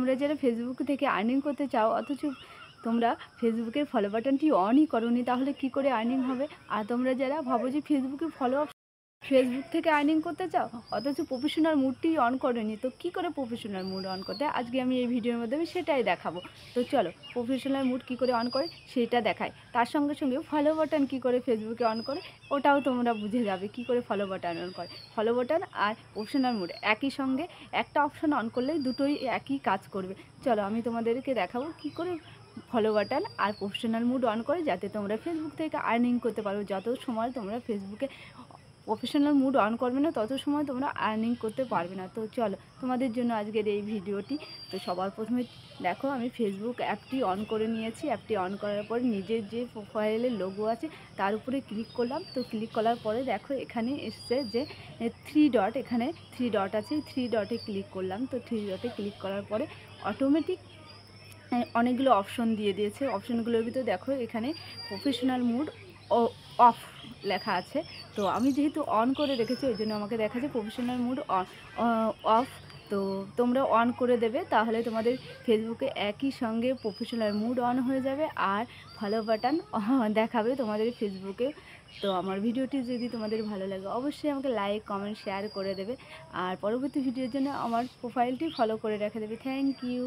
তোমরা যারা ফেসবুক থেকে আর্নিং করতে চাও অথচ তোমরা ফেসবুকের ফলো বাটনটি অনই করোনি, তাহলে কি করে আর্নিং হবে? আর তোমরা যারা ভাবো যে ফেসবুক থেকে আর্নিং করতে চাও অথচ প্রফেশনাল মুডটি অন করেনি, তো কি করে প্রফেশনাল মুড অন করতে হয় আজকে আমি এই ভিডিওর মাধ্যমে সেটাই দেখাবো। তো চলো প্রফেশনাল মুড কি করে অন করে সেটা দেখায়, তার সঙ্গে সঙ্গে ফলো বাটন কি করে ফেসবুকে অন করে ওটাও তোমরা বুঝে যাবে কি করে ফলো বাটন অন করে। ফলো বাটন আর প্রফেশনাল মুড একই সঙ্গে, একটা অপশন অন করলেই দুটোই একই কাজ করবে। চলো আমি তোমাদেরকে দেখাবো কি করে ফলো বাটন আর প্রফেশনাল মুড অন করে, যাতে তোমরা ফেসবুক থেকে আর্নিং করতে পারো। যত সময় তোমরা ফেসবুকে প্রফেশনাল মুড অন করবে না তত সময় তোমরা আর্নিং করতে পারবে না। তো চলো তোমাদের জন্য আজকের এই ভিডিওটি। তো সবার প্রথমে দেখো আমি ফেসবুক অ্যাপটি অন করে নিয়েছি। অ্যাপটি অন করার পর নিজের যে প্রোফাইলের লোগো আছে তার উপরে ক্লিক করলাম। তো ক্লিক করার পরে দেখো এখানে এসছে যে থ্রি ডট, এখানে থ্রি ডট আছে, থ্রি ডটে ক্লিক করলাম। তো থ্রি ডটে ক্লিক করার পরে অটোমেটিক অনেকগুলো অপশন দিয়ে দিয়েছে। অপশনগুলোর ভিতরে দেখো এখানে প্রফেশনাল মুড অফ লেখা আছে। তো আমি যেহেতু অন করে রেখেছি ওই জন্য আমাকে দেখাচ্ছে প্রফেশনাল মুড অফ। তো তোমরা অন করে দেবে, তাহলে তোমাদের ফেসবুকে একই সঙ্গে প্রফেশনাল মুড অন হয়ে যাবে আর ফলো বাটন দেখাবে তোমাদের ফেসবুকে। তো আমার ভিডিওটি যদি তোমাদের ভালো লাগে অবশ্যই আমাকে লাইক কমেন্ট শেয়ার করে দেবে আর পরবর্তী ভিডিওর জন্য আমার প্রোফাইলটি ফলো করে রেখে দেবে। Thank you.